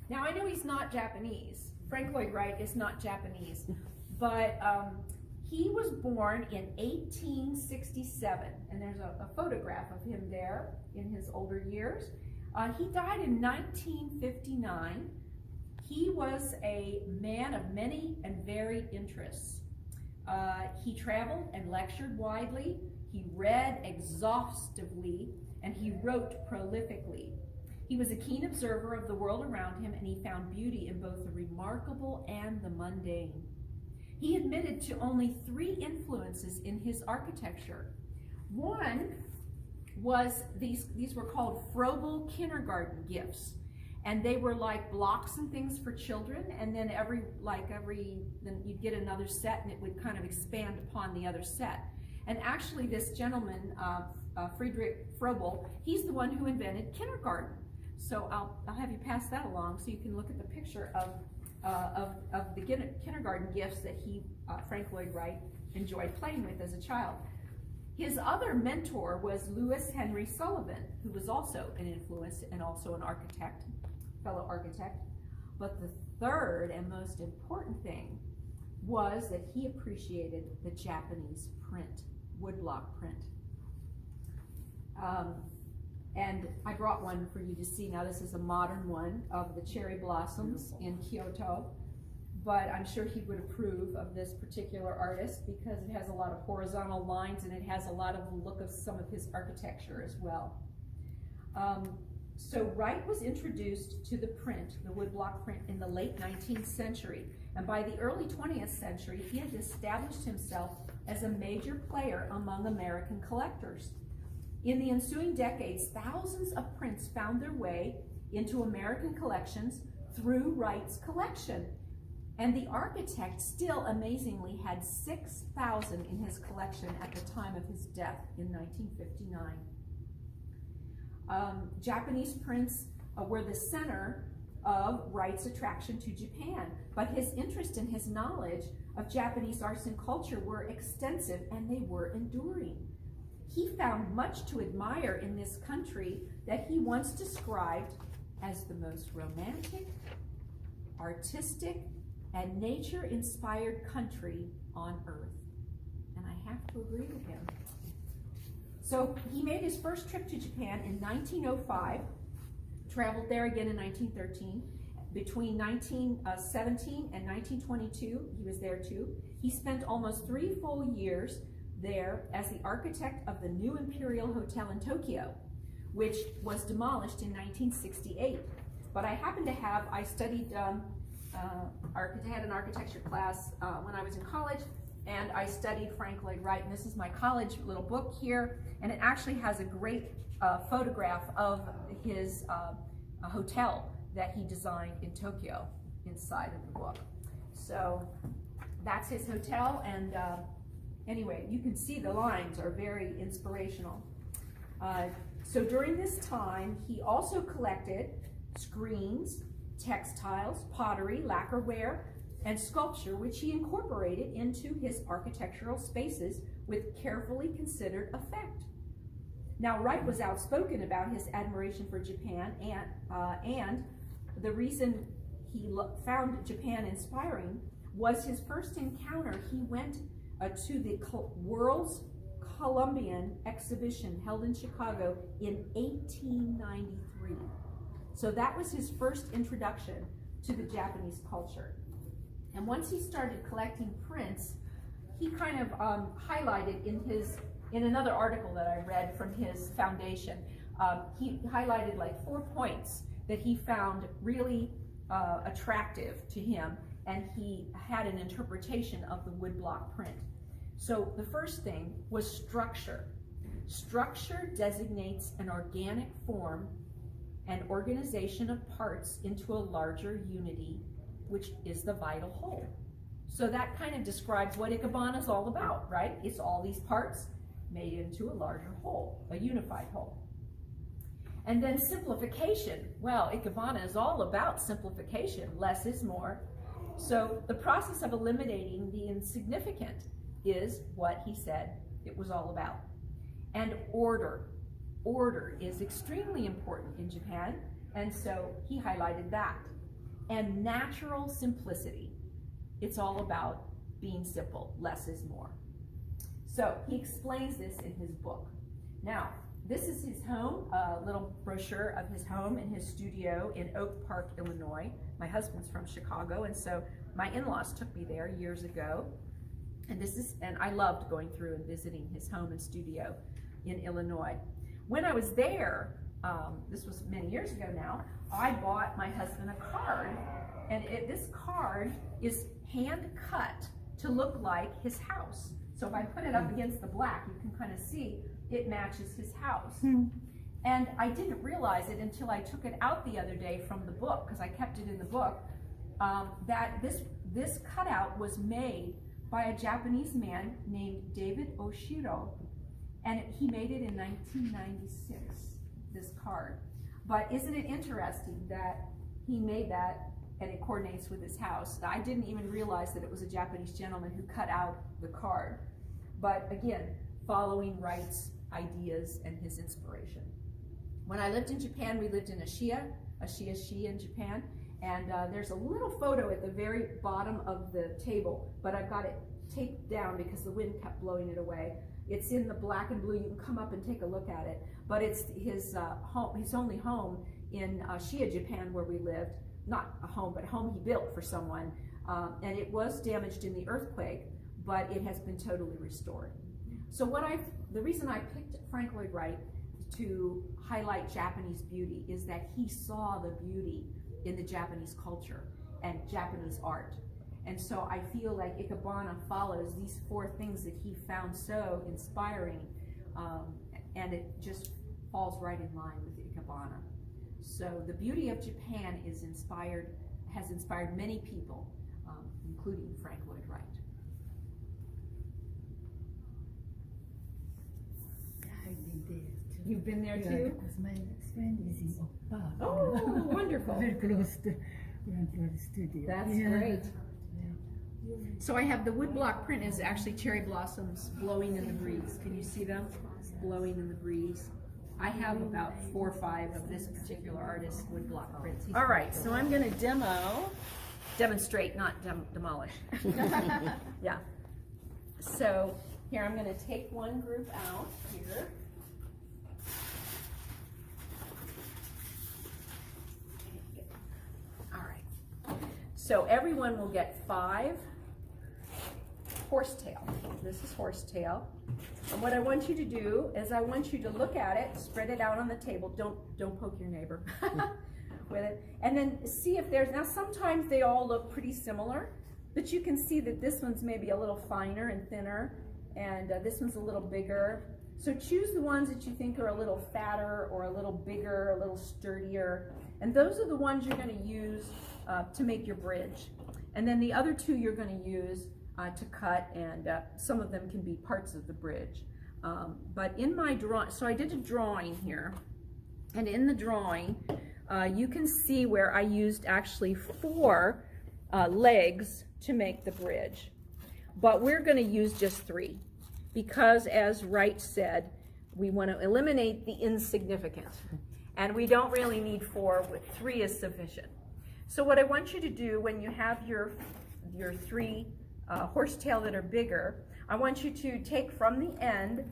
Now, I know he's not Japanese. Frank Lloyd Wright is not Japanese, but he was born in 1867, and there's a photograph of him there in his older years. He died in 1959. He was a man of many and varied interests. He traveled and lectured widely. He read exhaustively, and he wrote prolifically. He was a keen observer of the world around him, and he found beauty in both the remarkable and the mundane. He admitted to only 3 influences in his architecture. One was these were called Froebel kindergarten gifts, and they were like blocks and things for children, and then then you'd get another set, and it would kind of expand upon the other set. And actually, this gentleman, Friedrich Froebel, he's the one who invented kindergarten. So I'll have you pass that along so you can look at the picture of the kindergarten gifts that Frank Lloyd Wright, enjoyed playing with as a child. His other mentor was Lewis Henry Sullivan, who was also an influence and also an architect, fellow architect. But the third and most important thing was that he appreciated the Japanese print, woodblock print. And I brought one for you to see. Now, this is a modern one of the cherry blossoms in Kyoto, but I'm sure he would approve of this particular artist because it has a lot of horizontal lines, and it has a lot of the look of some of his architecture as well. So Wright was introduced to the print, the woodblock print, in the late 19th century, and by the early 20th century, he had established himself as a major player among American collectors. In the ensuing decades, thousands of prints found their way into American collections through Wright's collection. And the architect still amazingly had 6,000 in his collection at the time of his death in 1959. Japanese prints were the center of Wright's attraction to Japan, but his interest and his knowledge of Japanese arts and culture were extensive, and they were enduring. He found much to admire in this country that he once described as the most romantic, artistic, and nature-inspired country on earth. And I have to agree with him. So he made his first trip to Japan in 1905, traveled there again in 1913. Between 1917 and 1922, he was there too. He spent almost 3 full years there as the architect of the new Imperial Hotel in Tokyo, which was demolished in 1968. But I happened to have, I studied, I had an architecture class when I was in college, and I studied Frank Lloyd Wright, and this is my college little book here, and it actually has a great photograph of his hotel that he designed in Tokyo inside of the book. So that's his hotel, and anyway, you can see the lines are very inspirational. So during this time, he also collected screens, textiles, pottery, lacquerware, and sculpture, which he incorporated into his architectural spaces with carefully considered effect. Now, Wright was outspoken about his admiration for Japan, and the reason he found Japan inspiring was his first encounter. He went to the World's Columbian Exhibition held in Chicago in 1893. So that was his first introduction to the Japanese culture. And once he started collecting prints, he kind of highlighted in another article that I read from his foundation, he highlighted like 4 points that he found really attractive to him, and he had an interpretation of the woodblock print. So the first thing was structure. Structure designates an organic form and organization of parts into a larger unity, which is the vital whole. So that kind of describes what Ikebana is all about, right? It's all these parts made into a larger whole, a unified whole. And then simplification. Well, Ikebana is all about simplification. Less is more. So the process of eliminating the insignificant is what he said it was all about. And order. Order is extremely important in Japan, and so he highlighted that. and natural simplicity. It's all about being simple, less is more. So he explains this in his book. Now, this is his home, a little brochure of his home and his studio in Oak Park, Illinois. My husband's from Chicago, and so my in-laws took me there years ago. And I loved going through and visiting his home and studio in Illinois. When I was there, this was many years ago now, I bought my husband a card, and this card is hand cut to look like his house. So if I put it up against the black, you can kind of see it matches his house. And I didn't realize it until I took it out the other day from the book, because I kept it in the book, that this cutout was made by a Japanese man named David Oshiro, and he made it in 1996, this card. But isn't it interesting that he made that and it coordinates with his house? I didn't even realize that it was a Japanese gentleman who cut out the card. But again, following Wright's ideas and his inspiration. When I lived in Japan, we lived in Ashiya in Japan, and there's a little photo at the very bottom of the table, but I've got it taped down because the wind kept blowing it away. It's in the black and blue. You can come up and take a look at it. But it's his home, his only home in Ashiya, Japan, where we lived. Not a home, but a home he built for someone. And it was damaged in the earthquake, but it has been totally restored. So the reason I picked Frank Lloyd Wright to highlight Japanese beauty is that he saw the beauty in the Japanese culture and Japanese art. And so I feel like Ikebana follows these 4 things that he found so inspiring, and it just falls right in line with Ikebana. So the beauty of Japan has inspired many people, including Frank Lloyd Wright. I've been there too. You've been there Yeah, too? because my friend is in Oak Park. Oh, wonderful. Very close to Grandfather Studio. That's great. So I have the woodblock print is actually cherry blossoms blowing in the breeze. Can you see them? Blowing in the breeze. I have about 4 or 5 of this particular artist's woodblock prints. All right, so I'm going to demonstrate, not demolish. Yeah. So here I'm going to take one group out here. All right. So everyone will get 5 Horsetail. This is Horsetail. And what I want you to do is I want you to look at it, spread it out on the table. Don't poke your neighbor with it. And then see if there's, now sometimes they all look pretty similar, but you can see that this one's maybe a little finer and thinner, and this one's a little bigger. So choose the ones that you think are a little fatter or a little bigger, a little sturdier. And those are the ones you're going to use to make your bridge. And then the other 2 you're going to use to cut, and some of them can be parts of the bridge. But in my drawing, so I did a drawing here, and in the drawing, you can see where I used actually 4 legs to make the bridge. But we're going to use just 3, because as Wright said, we want to eliminate the insignificant. And we don't really need 4, but 3 is sufficient. So what I want you to do when you have your 3 horsetail that are bigger, I want you to take from the end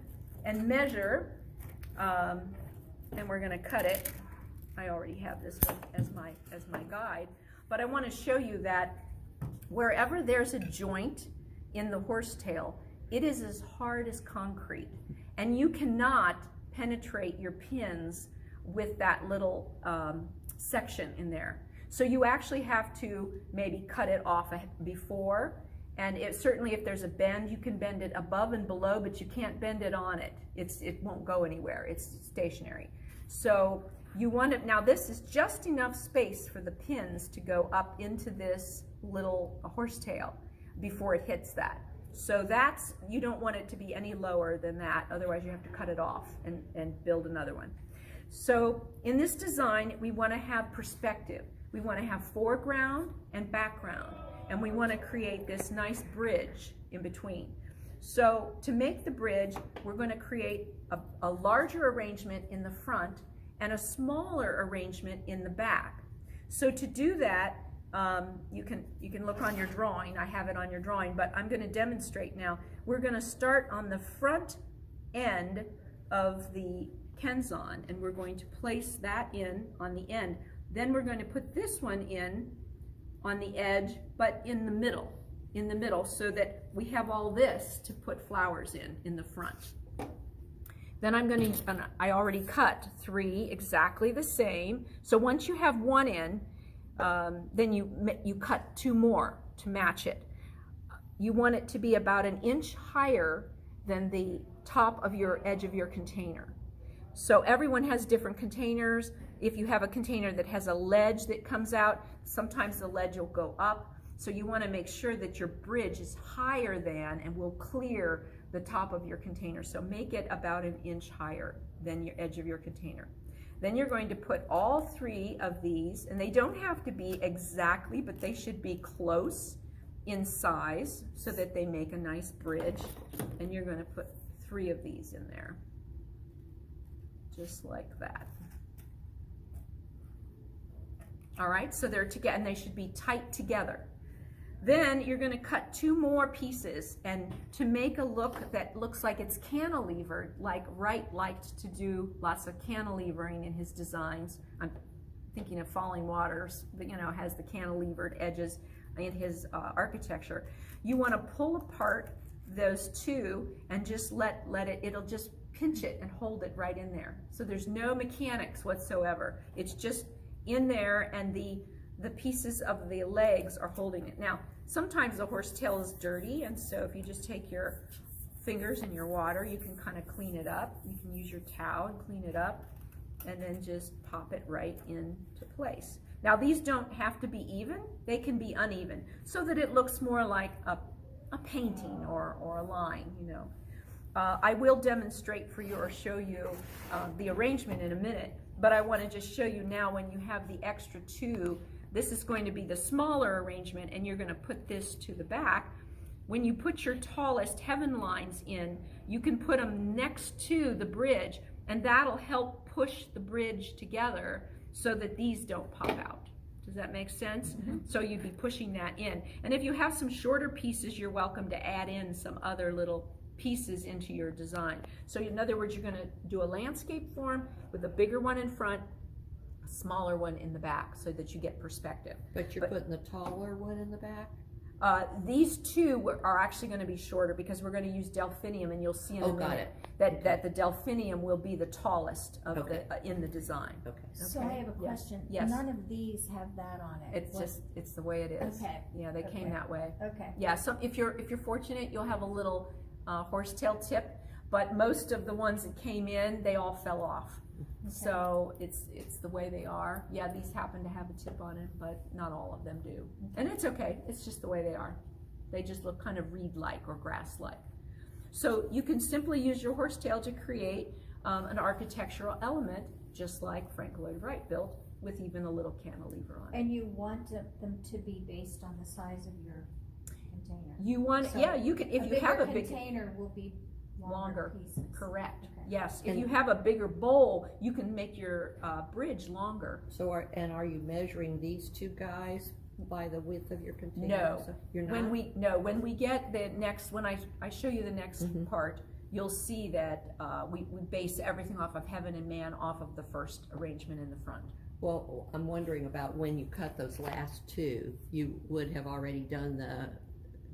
and measure, and we're going to cut it. I already have this one as my guide, but I want to show you that wherever there's a joint in the horsetail, it is as hard as concrete, and you cannot penetrate your pins with that little section in there. So you actually have to maybe cut it off before. And certainly if there's a bend, you can bend it above and below, but you can't bend it on it. It won't go anywhere. It's stationary. So you want it, now this is just enough space for the pins to go up into this little horsetail before it hits that. So you don't want it to be any lower than that, otherwise you have to cut it off and build another one. So in this design, we want to have perspective. We want to have foreground and background. And we want to create this nice bridge in between. So to make the bridge, we're going to create a larger arrangement in the front and a smaller arrangement in the back. So to do that, you can look on your drawing. I have it on your drawing, but I'm going to demonstrate now. We're going to start on the front end of the Kenzon, and we're going to place that in on the end. Then we're going to put this one in on the edge, but in the middle, so that we have all this to put flowers in the front. Then I'm going to, I already cut 3 exactly the same. So once you have one in, then you cut 2 more to match it. You want it to be about 1 inch higher than the top of your edge of your container. So everyone has different containers. If you have a container that has a ledge that comes out, sometimes the ledge will go up. So you want to make sure that your bridge is higher than and will clear the top of your container. So make it about 1 inch higher than your edge of your container. Then you're going to put all 3 of these, and they don't have to be exactly, but they should be close in size so that they make a nice bridge. And you're going to put 3 of these in there, just like that. All right, so they're together, and they should be tight together. Then you're going to cut 2 more pieces, and to make a look that looks like it's cantilevered, like Wright liked to do lots of cantilevering in his designs. I'm thinking of Falling Waters, but has the cantilevered edges in his architecture. You want to pull apart those 2 and just let it, it'll just pinch it and hold it right in there. So there's no mechanics whatsoever. It's just in there, and the pieces of the legs are holding it. Now, sometimes the horsetail is dirty, and so if you just take your fingers in your water, you can kind of clean it up. You can use your towel and clean it up, and then just pop it right into place. Now, these don't have to be even. They can be uneven, so that it looks more like a painting or a line, I will demonstrate for you or show you the arrangement in a minute, but I want to just show you now when you have the extra 2, this is going to be the smaller arrangement, and you're going to put this to the back. When you put your tallest heaven lines in, you can put them next to the bridge, and that'll help push the bridge together so that these don't pop out. Does that make sense? Mm-hmm. So you'd be pushing that in. And if you have some shorter pieces, you're welcome to add in some other little pieces into your design. So in other words, you're going to do a landscape form with a bigger one in front, a smaller one in the back, so that you get perspective. But you're putting the taller one in the back? These 2 are actually going to be shorter because we're going to use delphinium, and you'll see in a minute that the delphinium will be the tallest of in the design. Okay. So I have a question. Yes. None of these have that on it. It's the way it is. Okay. Yeah, they came that way. Okay. Yeah. So if you're fortunate, you'll have a little horsetail tip, but most of the ones that came in, they all fell off. Okay. So it's the way they are. Yeah, these happen to have a tip on it, but not all of them do. Okay. And it's okay. It's just the way they are. They just look kind of reed-like or grass-like. So you can simply use your horsetail to create an architectural element, just like Frank Lloyd Wright built, with even a little cantilever on it. And you want them to be based on the size of your container. You want, so yeah, you can, if you have a big container will be longer pieces. Correct. Okay. Yes. If you have a bigger bowl, you can make your bridge longer. So are you measuring these 2 guys by the width of your container? No. So you're not? When we get the next, when I show you the next part, you'll see that we base everything off of heaven and man off of the first arrangement in the front. Well, I'm wondering about when you cut those last 2, you would have already done the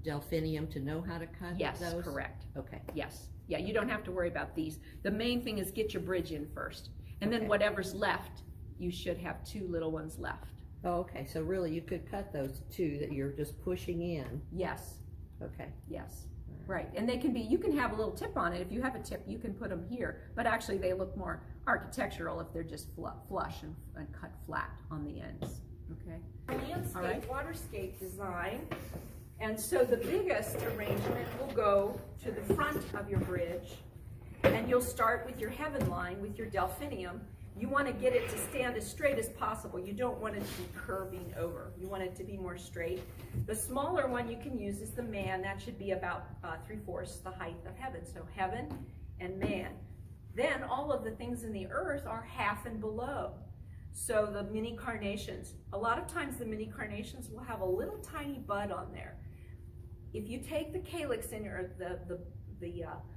delphinium to know how to cut those? Yes, correct. Okay. Yes. Yeah, you don't have to worry about these. The main thing is get your bridge in first. And then whatever's left, you should have 2 little ones left. Oh, okay. So really you could cut those 2 that you're just pushing in. Yes. Okay. Yes. Right. And they can be, you can have a little tip on it. If you have a tip, you can put them here. But actually they look more architectural if they're just flush and cut flat on the ends. Okay. Landscape, waterscape design. And so the biggest arrangement will go to the front of your bridge, and you'll start with your heaven line with your delphinium. You want to get it to stand as straight as possible. You don't want it to be curving over. You want it to be more straight. The smaller one you can use is the man. That should be about 3/4 the height of heaven. So heaven and man. Then all of the things in the earth are half and below. So the mini carnations, a lot of times the mini carnations will have a little tiny bud on there. If you take the calyx in your,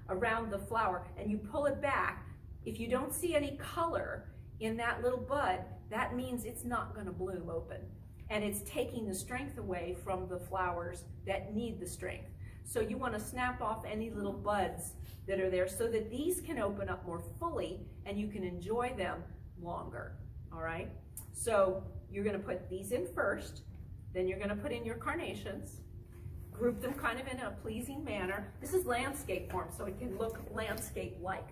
around the flower and you pull it back, if you don't see any color in that little bud, that means it's not going to bloom open. And it's taking the strength away from the flowers that need the strength. So you want to snap off any little buds that are there so that these can open up more fully and you can enjoy them longer. All right? So you're going to put these in first, then you're going to put in your carnations, group them kind of in a pleasing manner. This is landscape form, so it can look landscape-like.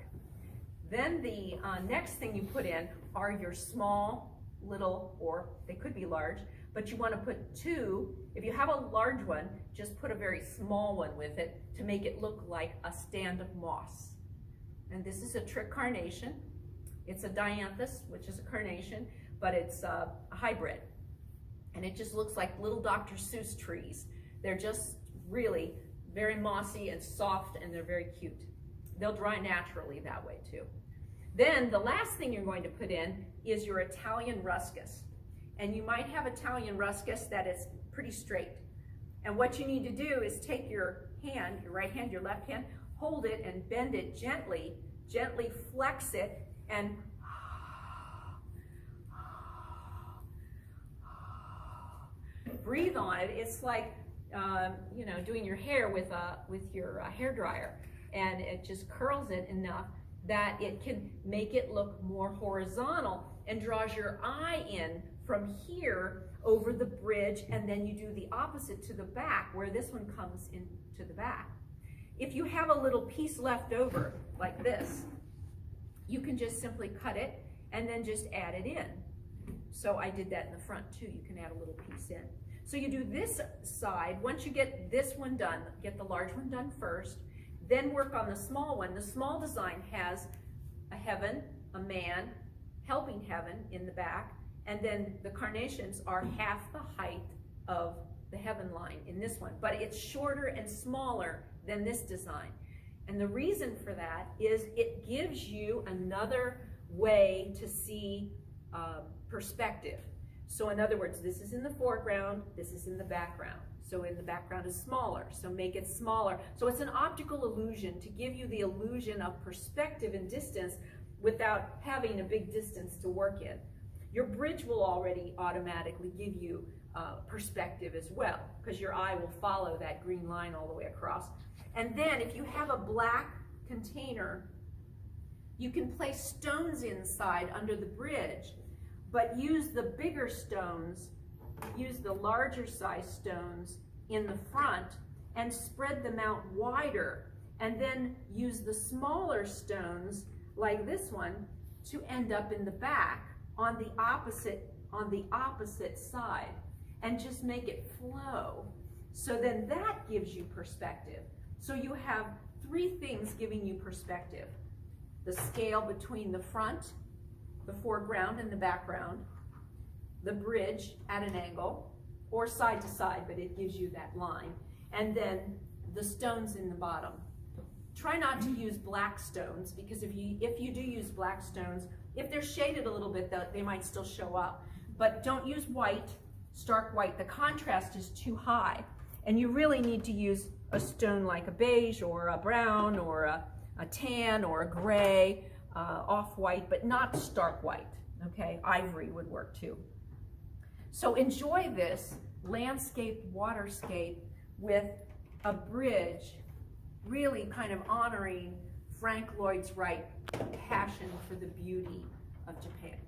Then the next thing you put in are your small, little, or they could be large, but you want to put two. If you have a large one, just put a very small one with it to make it look like a stand of moss. And this is a trick carnation. It's a dianthus, which is a carnation, but it's a hybrid. And it just looks like little Dr. Seuss trees. They're just really very mossy and soft, and they're very cute. They'll dry naturally that way too. Then the last thing you're going to put in is your Italian Ruscus. And you might have Italian Ruscus that is pretty straight. And what you need to do is take your hand, your right hand, your left hand, hold it and bend it gently, gently flex it, and breathe on it. It's like you know, doing your hair with your hair dryer, and it just curls it enough that it can make it look more horizontal and draws your eye in from here over the bridge, and then you do the opposite to the back where this one comes into the back. If you have a little piece left over like this, you can just simply cut it and then just add it in. So I did that in the front too. You can add a little piece in. So you do this side. Once you get this one done, get the large one done first, then work on the small one. The small design has a heaven, a man, helping heaven in the back, and then the carnations are half the height of the heaven line in this one, but it's shorter and smaller than this design. And the reason for that is it gives you another way to see perspective. So in other words, this is in the foreground, this is in the background. So in the background is smaller, so make it smaller. So it's an optical illusion to give you the illusion of perspective and distance without having a big distance to work in. Your bridge will already automatically give you perspective as well, because your eye will follow that green line all the way across. And then if you have a black container, you can place stones inside under the bridge, but use the bigger stones, use the larger size stones in the front and spread them out wider, and then use the smaller stones like this one to end up in the back on the opposite side, and just make it flow. So then that gives you perspective. So you have three things giving you perspective: the scale between the front, the foreground and the background, the bridge at an angle, or side to side, but it gives you that line, and then the stones in the bottom. Try not to use black stones, because if you do use black stones, if they're shaded a little bit, they might still show up. But don't use white, stark white. The contrast is too high, and you really need to use a stone like a beige or a brown or a tan or a gray, off-white, but not stark white, okay? Ivory would work too. So enjoy this landscape, waterscape with a bridge, really kind of honoring Frank Lloyd Wright's passion for the beauty of Japan.